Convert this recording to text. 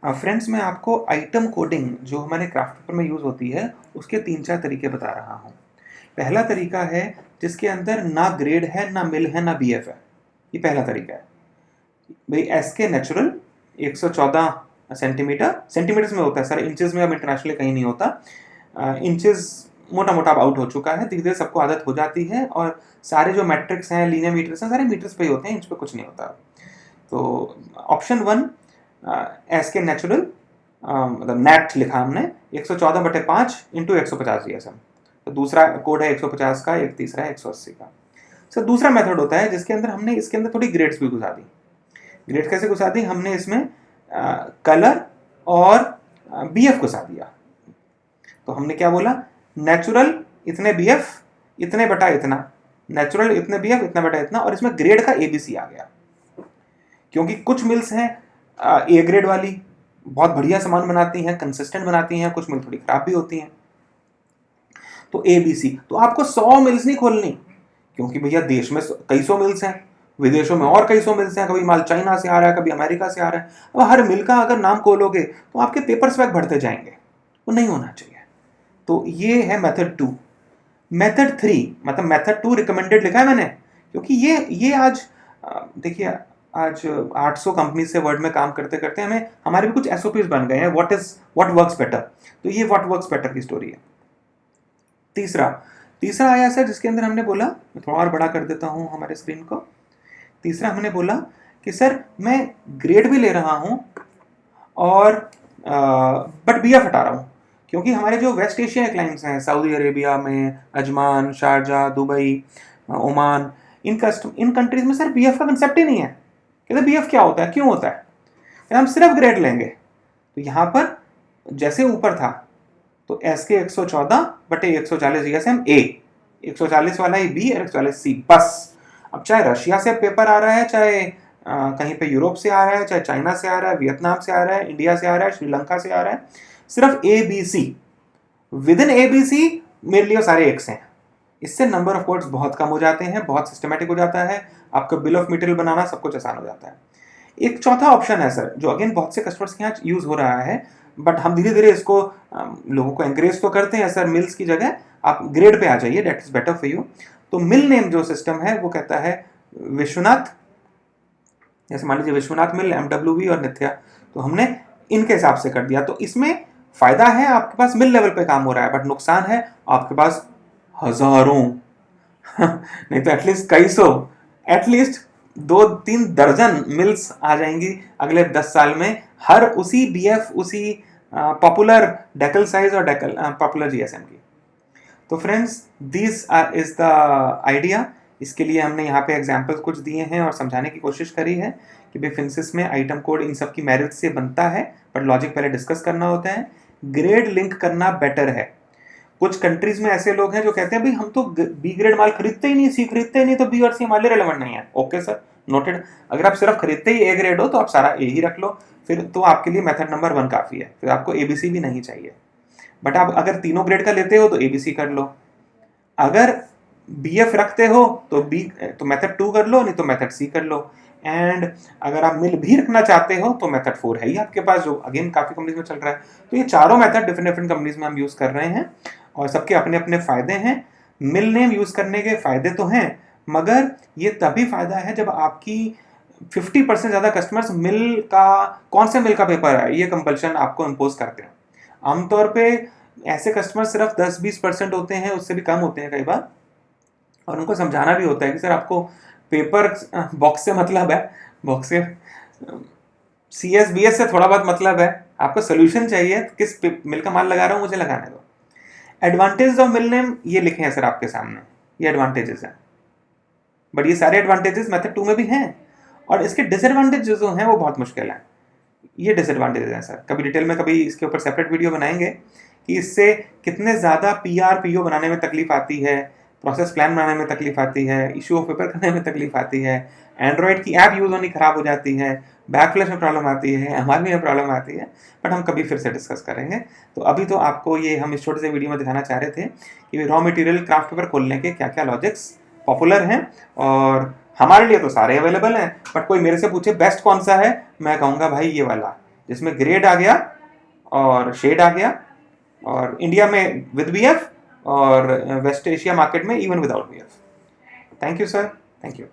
Friends, मैं आपको item coding जो हमारे क्राफ्ट पेपर में यूज़ होती है उसके 3-4 तरीके बता रहा हूँ। पहला तरीका है जिसके अंदर ना ग्रेड है, ना मिल है, ना बीएफ है। ये पहला तरीका है। भाई एसके नेचुरल 114 सेंटीमीटर, सेंटीमीटर्स में होता है सर, इंचेस में अब इंटरनेशनली कहीं नहीं होता। इंचेस मोटा मोटा अब आउट हो चुका है, धीरे धीरे सबको आदत हो जाती है और सारे जो मैट्रिक्स हैं, लीनियर मीटर्स हैं, सारे मीटर्स पे ही होते हैं, इंच पे कुछ नहीं होता। तो ऑप्शन 1 एसके नेचुरल, मतलब नेट लिखा हमने 114/5 इंटू 150 जीएसएम। तो दूसरा कोड है 150 का, एक तीसरा है 180 का। सर दूसरा मेथड होता है जिसके अंदर हमने इसके अंदर थोड़ी ग्रेड्स भी घुसा दी। ग्रेड कैसे घुसा दी? हमने इसमें कलर और बीएफ घुसा दिया। तो हमने क्या बोला? नेचुरल इतने बीएफ, इतने बटा इतना, नेचुरल इतने बीएफ, इतना बटा इतना, और इसमें ग्रेड का एबीसी आ गया। क्योंकि कुछ मिल्स हैं ए ग्रेड वाली, बहुत बढ़िया सामान बनाती हैं, कंसिस्टेंट बनाती हैं, कुछ मिल थोड़ी खराब भी होती हैं। तो ए बी सी, तो आपको 100 मिल्स नहीं खोलनी, क्योंकि भैया देश में कई सौ मिल्स हैं, विदेशों में और कई सौ मिल्स हैं, कभी माल चाइना से आ रहा है, कभी अमेरिका से आ रहा है। अब हर मिल का अगर नाम खोलोगे तो आपके पेपर स्वैग बढ़ते जाएंगे, वो नहीं होना चाहिए। तो ये है मेथड 2। मेथड 3, मतलब मेथड 2 रिकमेंडेड लिखा है मैंने, क्योंकि ये आज देखिए, आज 800 कंपनी से वर्ड में काम करते करते हमें हमारे भी कुछ एसओपीज बन गए हैं, व्हाट वर्क्स बेटर। तो ये व्हाट वर्क्स बेटर की स्टोरी है। तीसरा आया सर, जिसके अंदर हमने बोला, मैं थोड़ा और बड़ा कर देता हूं हमारे स्क्रीन को। तीसरा हमने बोला कि सर मैं ग्रेड भी ले रहा हूं और बट बीएफ हटा रहा हूं, क्योंकि हमारे जो वेस्ट एशिया क्लाइंट्स हैं, सऊदी अरेबिया में अजमान, शारजा, दुबई, ओमान, इन कंट्रीज में सर बीएफ का कंसेप्ट ही नहीं है। कहते बीएफ क्या होता है, क्यों होता है, हम सिर्फ ग्रेड लेंगे। तो यहां पर जैसे ऊपर था, तो एस के 114/140 जीएसएम ए, 140 वाला ही बी और 140 सी, बस। अब चाहे रशिया से पेपर आ रहा है, चाहे कहीं पे यूरोप से आ रहा है, चाहे चाइना से आ रहा है, वियतनाम से आ रहा है, इंडिया से आ रहा है, श्रीलंका से आ रहा है, सिर्फ A B C, within A B C मेरे लिए सारे एक्स हैं। इससे नंबर ऑफ कोड्स बहुत कम हो जाते हैं, बहुत सिस्टमेटिक हो जाता है, आपका बिल ऑफ मटेरियल बनाना सब कुछ आसान हो जाता है। एक चौथा ऑप्शन है सर, जो अगेन बहुत से कस्टमर्स के यहाँ यूज हो रहा है, बट हम धीरे धीरे इसको लोगों को एंकरेज तो करते हैं सर, मिल्स की जगह आप ग्रेड पे आ जाइए, that is better for you. तो मिल नेम जो सिस्टम है वो कहता है विश्वनाथ, जैसे मान लीजिए विश्वनाथ मिल, एमडब्ल्यूवी और नित्या, तो हमने इनके हिसाब से कर दिया। तो इसमें फायदा है आपके पास मिल लेवल पे काम हो रहा है, बट नुकसान है आपके पास हजारों नहीं तो एटलीस्ट कई सौ, एटलीस्ट 2-3 दर्जन मिल्स आ जाएंगी अगले 10 साल में, हर उसी बीएफ, उसी पॉपुलर डेकल साइज और डेकल पॉपुलर जीएसएम की। तो friends, this is the idea. इसके लिए हमने यहाँ पे एग्जाम्पल्स कुछ दिए हैं और समझाने की कोशिश करी है कि भाई फिंसिस में आइटम कोड इन सब की मेरिट से बनता है, बट लॉजिक पहले डिस्कस करना होता है। ग्रेड लिंक करना बेटर है। कुछ कंट्रीज में ऐसे लोग हैं जो कहते हैं भाई हम तो बी ग्रेड माल खरीदते ही नहीं, सी खरीदते ही नहीं, तो बी और सी हमारे रिलेवेंट नहीं है। Okay sir, noted. अगर आप सिर्फ खरीदते ही ए ग्रेड हो तो आप सारा ए ही रख लो, फिर तो आपके लिए मेथड नंबर 1 काफी है, फिर आपको एबीसी भी नहीं चाहिए। बट आप अगर तीनों ग्रेड का लेते हो तो एबीसी कर लो, अगर बीएफ रखते हो तो मेथड 2 कर लो, नहीं तो मेथड सी कर लो, एंड अगर आप मिल भी रखना चाहते हो तो मेथड 4 है ही आपके पास, जो अगेन काफी कंपनीज में चल रहा है। तो ये चारों मेथड डिफरेंट डिफरेंट कंपनीज में हम यूज कर रहे हैं और सबके अपने अपने फायदे हैं। मिल नेम यूज करने के फायदे तो हैं, मगर ये तभी फायदा है जब आपकी 50% ज्यादा कस्टमर्स मिल का, कौन से मिल का पेपर है, ये कंपल्शन आपको इम्पोज करते हैं। आमतौर पे ऐसे कस्टमर सिर्फ 10-20% होते हैं, उससे भी कम होते हैं कई बार, और उनको समझाना भी होता है कि सर आपको पेपर बॉक्स से मतलब है, बॉक्स से सीएस बीएस से थोड़ा बहुत मतलब है, आपको सोल्यूशन चाहिए, किस मिल का माल लगा रहा हूँ मुझे लगाने दो। एडवांटेज ऑफ मिल नेम ये लिखे हैं सर आपके सामने, ये एडवांटेजेस हैं, बट ये सारे एडवांटेजेस मेथड 2 में भी हैं, और इसके डिसएडवांटेज जो हैं वो बहुत मुश्किल है। ये डिसएडवांटेजेस हैं सर, कभी डिटेल में कभी इसके ऊपर सेपरेट वीडियो बनाएंगे कि इससे कितने ज़्यादा पीआर पीओ बनाने में तकलीफ आती है, प्रोसेस प्लान बनाने में तकलीफ आती है, इशू ऑफ पेपर करने में तकलीफ आती है, एंड्रॉयड की ऐप यूज़ होनी ख़राब हो जाती है, बैकफ्लैश में प्रॉब्लम आती है, एमआरपी में प्रॉब्लम आती है, बट हम कभी फिर से डिस्कस करेंगे। तो अभी तो आपको ये हम इस छोटे से वीडियो में दिखाना चाह रहे थे कि रॉ मटेरियल क्राफ्ट पेपर खोलने के क्या क्या लॉजिक्स पॉपुलर हैं, और हमारे लिए तो सारे अवेलेबल हैं, बट कोई मेरे से पूछे बेस्ट कौन सा है, मैं कहूँगा भाई ये वाला, जिसमें ग्रेड आ गया और शेड आ गया, और इंडिया में विद BF और वेस्ट एशिया मार्केट में even without BF। Thank you sir, thank you.